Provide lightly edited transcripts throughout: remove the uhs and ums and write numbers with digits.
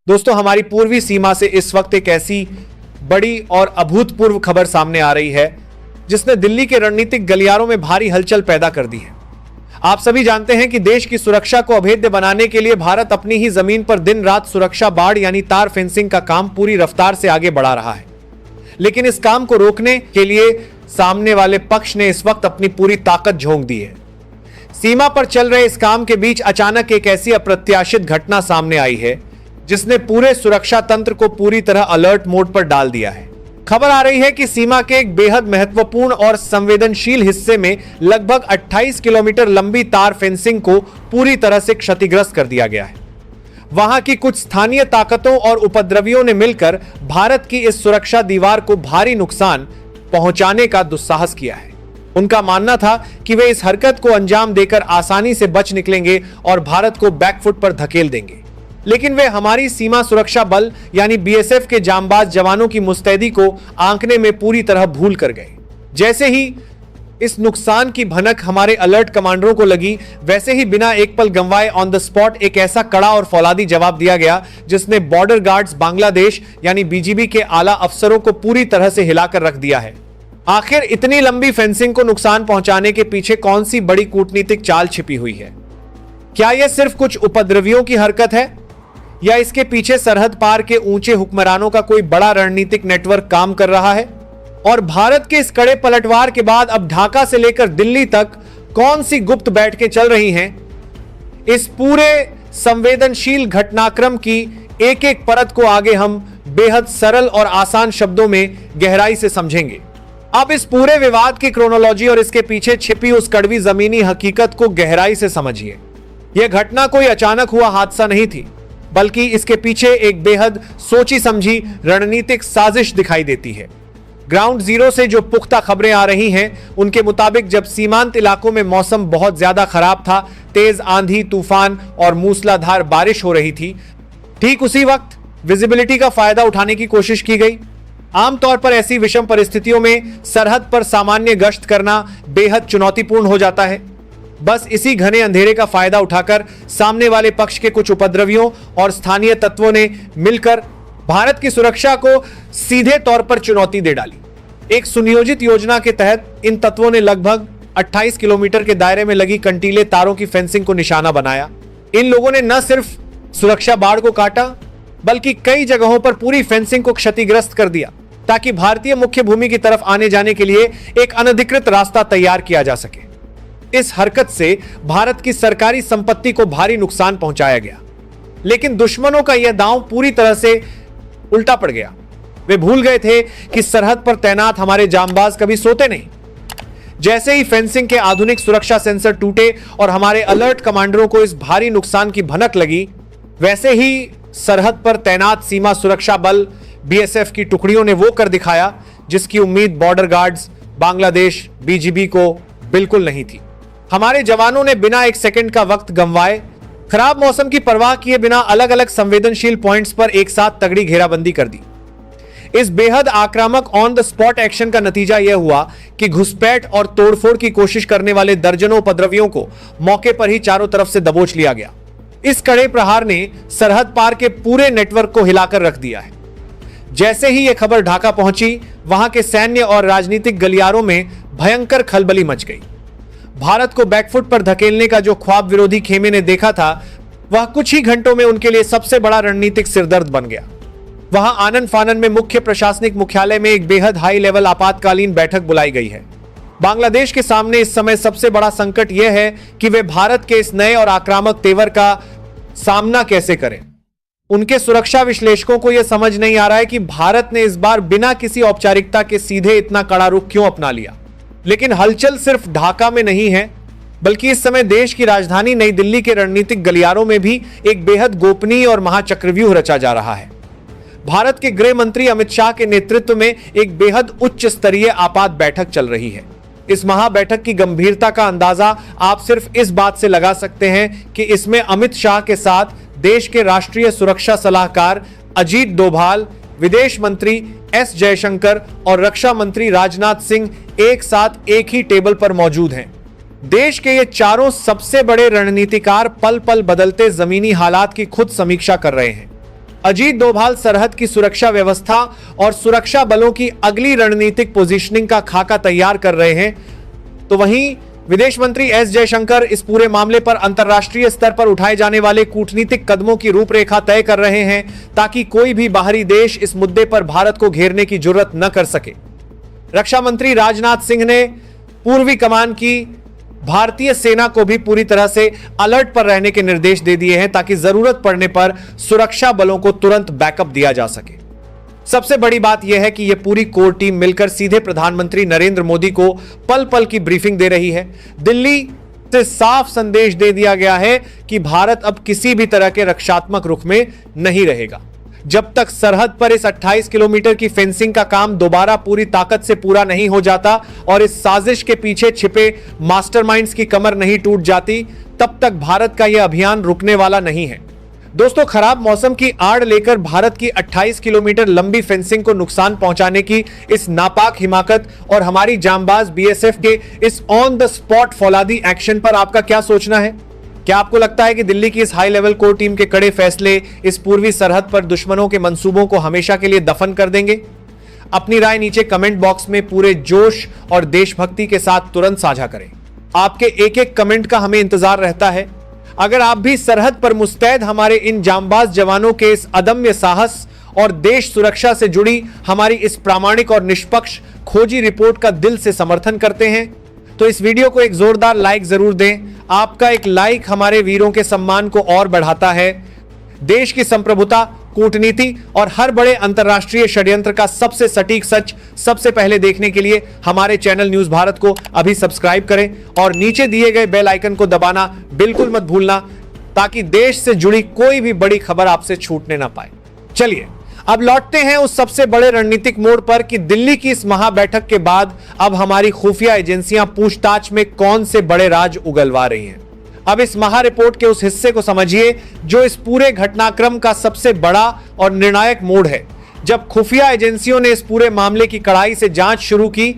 दोस्तों, हमारी पूर्वी सीमा से इस वक्त एक ऐसी बड़ी और अभूतपूर्व खबर सामने आ रही है जिसने दिल्ली के रणनीतिक गलियारों में भारी हलचल पैदा कर दी है। आप सभी जानते हैं कि देश की सुरक्षा को अभेद्य बनाने के लिए भारत अपनी ही जमीन पर दिन रात सुरक्षा बाड़ यानी तार फेंसिंग का काम पूरी रफ्तार से आगे बढ़ा रहा है। लेकिन इस काम को रोकने के लिए सामने वाले पक्ष ने इस वक्त अपनी पूरी ताकत झोंक दी है। सीमा पर चल रहे इस काम के बीच अचानक एक ऐसी अप्रत्याशित घटना सामने आई है जिसने पूरे सुरक्षा तंत्र को पूरी तरह अलर्ट मोड पर डाल दिया है। खबर आ रही है कि सीमा के एक बेहद महत्वपूर्ण और संवेदनशील हिस्से में लगभग 28 किलोमीटर लंबी तार फेंसिंग को पूरी तरह से क्षतिग्रस्त कर दिया गया है। वहां की कुछ स्थानीय ताकतों और उपद्रवियों ने मिलकर भारत की इस सुरक्षा दीवार को भारी नुकसान पहुंचाने का दुस्साहस किया है। उनका मानना था कि वे इस हरकत को अंजाम देकर आसानी से बच निकलेंगे और भारत को बैकफुट पर धकेल देंगे, लेकिन वे हमारी सीमा सुरक्षा बल यानी बीएसएफ के जांबाज जवानों की मुस्तैदी को आंकने में पूरी तरह भूल कर गए। जैसे ही इस नुकसान की भनक हमारे अलर्ट कमांडरों को लगी, वैसे ही बिना एक पल गंवाए ऑन द स्पॉट एक ऐसा कड़ा और फौलादी जवाब दिया गया जिसने बॉर्डर गार्ड्स बांग्लादेश यानी बीजीबी के आला अफसरों को पूरी तरह से हिलाकर रख दिया है। आखिर इतनी लंबी फेंसिंग को नुकसान पहुंचाने के पीछे कौन सी बड़ी कूटनीतिक चाल छिपी हुई है? क्या यह सिर्फ कुछ उपद्रवियों की हरकत है या इसके पीछे सरहद पार के ऊंचे हुक्मरानों का कोई बड़ा रणनीतिक नेटवर्क काम कर रहा है? और भारत के इस कड़े पलटवार के बाद अब ढाका से लेकर दिल्ली तक कौन सी गुप्त बैठकें चल रही हैं? इस पूरे संवेदनशील घटनाक्रम की एक एक परत को आगे हम बेहद सरल और आसान शब्दों में गहराई से समझेंगे। अब इस पूरे विवाद की क्रोनोलॉजी और इसके पीछे छिपी उस कड़वी जमीनी हकीकत को गहराई से समझिए। यह घटना कोई अचानक हुआ हादसा नहीं थी, बल्कि इसके पीछे एक बेहद सोची समझी रणनीतिक साजिश दिखाई देती है। ग्राउंड जीरो से जो पुख्ता खबरें आ रही हैं, उनके मुताबिक जब सीमांत इलाकों में मौसम बहुत ज्यादा खराब था, तेज आंधी तूफान और मूसलाधार बारिश हो रही थी, ठीक उसी वक्त विजिबिलिटी का फायदा उठाने की कोशिश की गई। आमतौर पर ऐसी विषम परिस्थितियों में सरहद पर सामान्य गश्त करना बेहद चुनौतीपूर्ण हो जाता है। बस इसी घने अंधेरे का फायदा उठाकर सामने वाले पक्ष के कुछ उपद्रवियों और स्थानीय तत्वों ने मिलकर भारत की सुरक्षा को सीधे तौर पर चुनौती दे डाली। एक सुनियोजित योजना के तहत इन तत्वों ने लगभग 28 किलोमीटर के दायरे में लगी कंटीले तारों की फेंसिंग को निशाना बनाया। इन लोगों ने न सिर्फ सुरक्षा बाड़ को काटा, बल्कि कई जगहों पर पूरी फेंसिंग को क्षतिग्रस्त कर दिया ताकि भारतीय मुख्य भूमि की तरफ आने जाने के लिए एक अनधिकृत रास्ता तैयार किया जा सके। इस हरकत से भारत की सरकारी संपत्ति को भारी नुकसान पहुंचाया गया, लेकिन दुश्मनों का यह दांव पूरी तरह से उल्टा पड़ गया। वे भूल गए थे कि सरहद पर तैनात हमारे जांबाज कभी सोते नहीं। जैसे ही फेंसिंग के आधुनिक सुरक्षा सेंसर टूटे और हमारे अलर्ट कमांडरों को इस भारी नुकसान की भनक लगी, वैसे ही सरहद पर तैनात सीमा सुरक्षा बल बीएसएफ की टुकड़ियों ने वो कर दिखाया जिसकी उम्मीद बॉर्डर गार्ड्स बांग्लादेश बीजीबी को बिल्कुल नहीं थी। हमारे जवानों ने बिना एक सेकंड का वक्त गंवाए, खराब मौसम की परवाह किए बिना अलग अलग संवेदनशील पॉइंट्स पर एक साथ तगड़ी घेराबंदी कर दी। इस बेहद आक्रामक ऑन द स्पॉट एक्शन का नतीजा यह हुआ कि घुसपैठ और तोड़फोड़ की कोशिश करने वाले दर्जनों उपद्रवियों को मौके पर ही चारों तरफ से दबोच लिया गया। इस कड़े प्रहार ने सरहद पार के पूरे नेटवर्क को हिलाकर रख दिया है। जैसे ही यह खबर ढाका पहुंची, वहां के सैन्य और राजनीतिक गलियारों में भयंकर खलबली मच गई। भारत को बैकफुट पर धकेलने का जो ख्वाब विरोधी खेमे ने देखा था, वह कुछ ही घंटों में उनके लिए सबसे बड़ा रणनीतिक सिरदर्द बन गया। वहां आनन फानन में मुख्य प्रशासनिक मुख्यालय में एक बेहद हाई लेवल आपातकालीन बैठक बुलाई गई है। बांग्लादेश के सामने इस समय सबसे बड़ा संकट यह है कि वे भारत के इस नए और आक्रामक तेवर का सामना कैसे करें। उनके सुरक्षा विश्लेषकों को यह समझ नहीं आ रहा है कि भारत ने इस बार बिना किसी औपचारिकता के सीधे इतना कड़ा रुख क्यों अपना लिया। लेकिन हलचल सिर्फ ढाका में नहीं है, बल्कि इस समय देश की राजधानी नई दिल्ली के रणनीतिक गलियारों में भी एक बेहद गोपनीय और महाचक्रव्यूह रचा जा रहा है। भारत के गृह मंत्री अमित शाह के नेतृत्व में एक बेहद उच्च स्तरीय आपात बैठक चल रही है। इस महा बैठक की गंभीरता का अंदाजा आप सिर्फ इस बात से लगा सकते हैं कि इसमें अमित शाह के साथ देश के राष्ट्रीय सुरक्षा सलाहकार अजीत डोभाल, विदेश मंत्री एस जयशंकर और रक्षा मंत्री राजनाथ सिंह एक साथ एक ही टेबल पर मौजूद हैं। देश के ये चारों सबसे बड़े रणनीतिकार पल पल बदलते जमीनी हालात की खुद समीक्षा कर रहे हैं। अजीत डोभाल सरहद की सुरक्षा व्यवस्था और सुरक्षा बलों की अगली रणनीतिक पोजीशनिंग का खाका तैयार कर रहे हैं, तो वहीं विदेश मंत्री एस जयशंकर इस पूरे मामले पर अंतर्राष्ट्रीय स्तर पर उठाए जाने वाले कूटनीतिक कदमों की रूपरेखा तय कर रहे हैं, ताकि कोई भी बाहरी देश इस मुद्दे पर भारत को घेरने की जुर्रत न कर सके। रक्षा मंत्री राजनाथ सिंह ने पूर्वी कमान की भारतीय सेना को भी पूरी तरह से अलर्ट पर रहने के निर्देश दे दिए हैं, ताकि जरूरत पड़ने पर सुरक्षा बलों को तुरंत बैकअप दिया जा सके। सबसे बड़ी बात यह है कि यह पूरी कोर टीम मिलकर सीधे प्रधानमंत्री नरेंद्र मोदी को पल पल की ब्रीफिंग दे रही है। दिल्ली से साफ संदेश दे दिया गया है कि भारत अब किसी भी तरह के रक्षात्मक रुख में नहीं रहेगा। जब तक सरहद पर इस 28 किलोमीटर की फेंसिंग का काम दोबारा पूरी ताकत से पूरा नहीं हो जाता और इस साजिश के पीछे छिपे मास्टरमाइंड्स की कमर नहीं टूट जाती, तब तक भारत का यह अभियान रुकने वाला नहीं है। दोस्तों, खराब मौसम की आड़ लेकर भारत की 28 किलोमीटर लंबी फेंसिंग को नुकसान पहुंचाने की इस नापाक हिमाकत और हमारी जांबाज बीएसएफ के इस ऑन द स्पॉट फौलादी एक्शन पर आपका क्या सोचना है? क्या आपको लगता है कि दिल्ली की इस हाई लेवल कोर टीम के कड़े फैसले इस पूर्वी सरहद पर दुश्मनों के मंसूबों को हमेशा के लिए दफन कर देंगे? अपनी राय नीचे कमेंट बॉक्स में पूरे जोश और देशभक्ति के साथ तुरंत साझा करें। आपके एक एक कमेंट का हमें इंतजार रहता है। अगर आप भी सरहद पर मुस्तैद हमारे इन जांबाज जवानों के इस अदम्य साहस और देश सुरक्षा से जुड़ी हमारी इस प्रामाणिक और निष्पक्ष खोजी रिपोर्ट का दिल से समर्थन करते हैं, तो इस वीडियो को एक जोरदार लाइक जरूर दें। आपका एक लाइक हमारे वीरों के सम्मान को और बढ़ाता है। देश की संप्रभुता, कूटनीति और हर बड़े अंतर्राष्ट्रीय षड्यंत्र का सबसे सटीक सच सबसे पहले देखने के लिए हमारे चैनल न्यूज भारत को अभी सब्सक्राइब करें और नीचे दिए गए बेल आइकन को दबाना बिल्कुल मत भूलना, ताकि देश से जुड़ी कोई भी बड़ी खबर आपसे छूटने ना पाए। चलिए अब लौटते हैं उस सबसे बड़े रणनीतिक मोड़ पर कि दिल्ली की इस महा बैठक के बाद अब हमारी खुफिया एजेंसियां पूछताछ में कौन से बड़े राज उगलवा रही हैं। अब इस महा रिपोर्ट के उस हिस्से को समझिए जो इस पूरे घटनाक्रम का सबसे बड़ा और निर्णायक मोड़ है। जब खुफिया एजेंसियों ने इस पूरे मामले की कड़ाई से जांच शुरू की,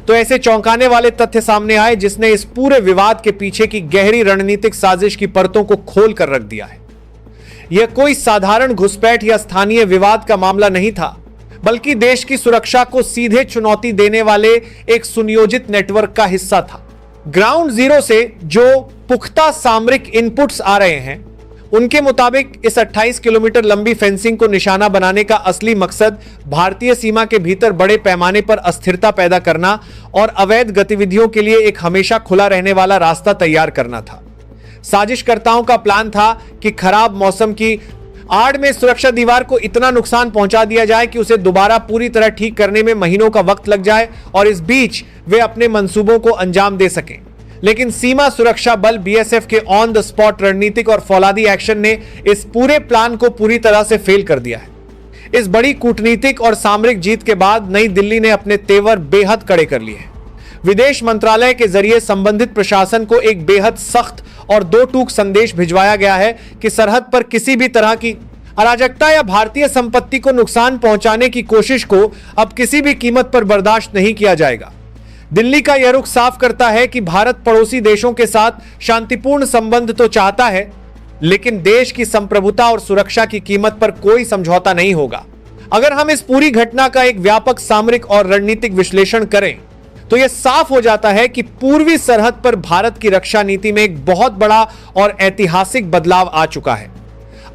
तो ऐसे चौंकाने वाले तथ्य सामने आए जिसने इस पूरे विवाद के पीछे की गहरी रणनीतिक साजिश की परतों को खोल कर रख दिया है। यह कोई साधारण घुसपैठ या स्थानीय विवाद का मामला नहीं था, बल्कि देश की सुरक्षा को सीधे चुनौती देने वाले एक सुनियोजित नेटवर्क का हिस्सा था। ग्राउंड जीरो से जो पुख्ता सामरिक इनपुट्स आ रहे हैं, उनके मुताबिक इस 28 किलोमीटर लंबी फेंसिंग को निशाना बनाने का असली मकसद भारतीय सीमा के भीतर बड़े पैमाने पर अस्थिरता पैदा करना और अवैध गतिविधियों के लिए एक हमेशा खुला रहने वाला रास्ता तैयार करना था। साजिशकर्ताओं का प्लान था कि खराब मौसम की आड़ में सुरक्षा दीवार को इतना नुकसान पहुंचा दिया जाए कि उसे दोबारा पूरी तरह ठीक करने में महीनों का वक्त लग जाए और इस बीच वे अपने मंसूबों को अंजाम दे सकें। लेकिन सीमा सुरक्षा बल बीएसएफ के ऑन द स्पॉट रणनीतिक और फौलादी एक्शन ने इस पूरे प्लान को पूरी तरह से फेल कर दिया है। इस बड़ी कूटनीतिक और सामरिक जीत के बाद नई दिल्ली ने अपने तेवर बेहद कड़े कर लिए हैं। विदेश मंत्रालय के जरिए संबंधित प्रशासन को एक बेहद सख्त और दो टूक संदेश भिजवाया गया है कि सरहद पर किसी भी तरह की अराजकता या भारतीय संपत्ति को नुकसान पहुंचाने की कोशिश को अब किसी भी कीमत पर बर्दाश्त नहीं किया जाएगा। दिल्ली का यह रुख साफ करता है कि भारत पड़ोसी देशों के साथ शांतिपूर्ण संबंध तो चाहता है, लेकिन देश की संप्रभुता और सुरक्षा की कीमत पर कोई समझौता नहीं होगा। अगर हम इस पूरी घटना का एक व्यापक सामरिक और रणनीतिक विश्लेषण करें, तो यह साफ हो जाता है कि पूर्वी सरहद पर भारत की रक्षा नीति में एक बहुत बड़ा और ऐतिहासिक बदलाव आ चुका है।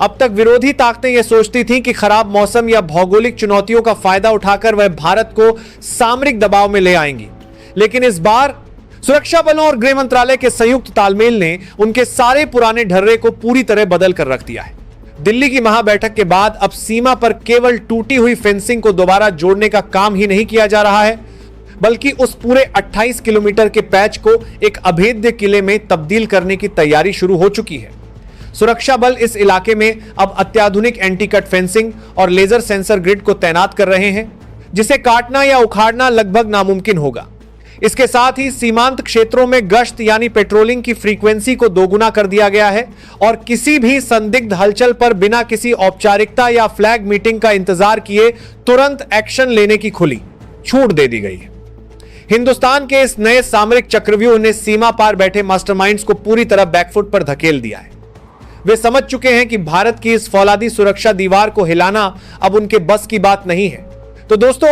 अब तक विरोधी ताकतें यह सोचती थीं कि खराब मौसम या भौगोलिक चुनौतियों का फायदा उठाकर वह भारत को सामरिक दबाव में ले आएंगी, लेकिन इस बार सुरक्षा बलों और गृह मंत्रालय के संयुक्त तालमेल ने उनके सारे पुराने ढर्रे को पूरी तरह बदल कर रख दिया है। दिल्ली की महाबैठक के बाद अब सीमा पर केवल टूटी हुई फेंसिंग को दोबारा जोड़ने का काम ही नहीं किया जा रहा है, बल्कि उस पूरे 28 किलोमीटर के पैच को एक अभेद्य किले में तब्दील करने की तैयारी शुरू हो चुकी है। सुरक्षा बल इस इलाके में अब अत्याधुनिक एंटी कट फेंसिंग और लेजर सेंसर ग्रिड को तैनात कर रहे हैं, जिसे काटना या उखाड़ना लगभग नामुमकिन होगा। इसके साथ ही सीमांत क्षेत्रों में गश्त यानी पेट्रोलिंग की फ्रीक्वेंसी को दोगुना कर दिया गया है और किसी भी संदिग्ध हलचल पर बिना किसी औपचारिकता या फ्लैग मीटिंग का इंतजार किए तुरंत एक्शन लेने की खुली छूट दे दी गई है। हिंदुस्तान के इस नए सामरिक चक्रव्यूह ने सीमा पार बैठे मास्टरमाइंड्स को पूरी तरह बैकफुट पर धकेल दिया है। वे समझ चुके हैं कि भारत की इस फौलादी सुरक्षा दीवार को हिलाना अब उनके बस की बात नहीं है। तो दोस्तों,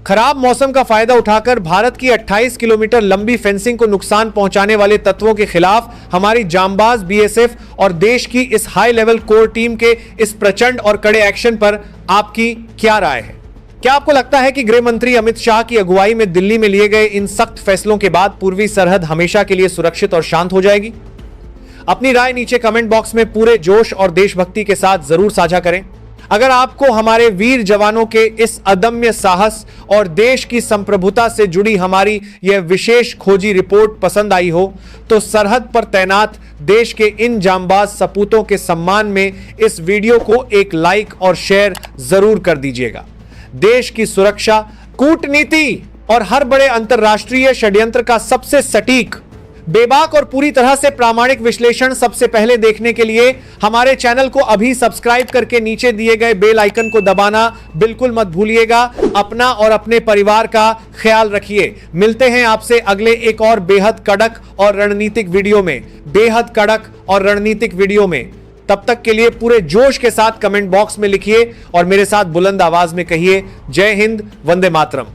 खराब मौसम का फायदा उठाकर भारत की 28 किलोमीटर लंबी फेंसिंग को नुकसान पहुंचाने वाले तत्वों के खिलाफ हमारी जांबाज बीएसएफ और देश की इस हाई लेवल कोर टीम के इस प्रचंड और कड़े एक्शन पर आपकी क्या राय है? क्या आपको लगता है कि गृह मंत्री अमित शाह की अगुवाई में दिल्ली में लिए गए इन सख्त फैसलों के बाद पूर्वी सरहद हमेशा के लिए सुरक्षित और शांत हो जाएगी? अपनी राय नीचे कमेंट बॉक्स में पूरे जोश और देशभक्ति के साथ जरूर साझा करें। अगर आपको हमारे वीर जवानों के इस अदम्य साहस और देश की संप्रभुता से जुड़ी हमारी यह विशेष खोजी रिपोर्ट पसंद आई हो तो सरहद पर तैनात देश के इन जांबाज सपूतों के सम्मान में इस वीडियो को एक लाइक और शेयर जरूर कर दीजिएगा। देश की सुरक्षा, कूटनीति और हर बड़े अंतर्राष्ट्रीय षड्यंत्र का सबसे सटीक, बेबाक और पूरी तरह से प्रामाणिक विश्लेषण सबसे पहले देखने के लिए हमारे चैनल को अभी सब्सक्राइब करके नीचे दिए गए बेल आइकन को दबाना बिल्कुल मत भूलिएगा। अपना और अपने परिवार का ख्याल रखिए। मिलते हैं आपसे अगले एक और बेहद कड़क और रणनीतिक वीडियो में, तब तक के लिए पूरे जोश के साथ कमेंट बॉक्स में लिखिए और मेरे साथ बुलंद आवाज में कहिए, जय हिंद, वंदे मातरम।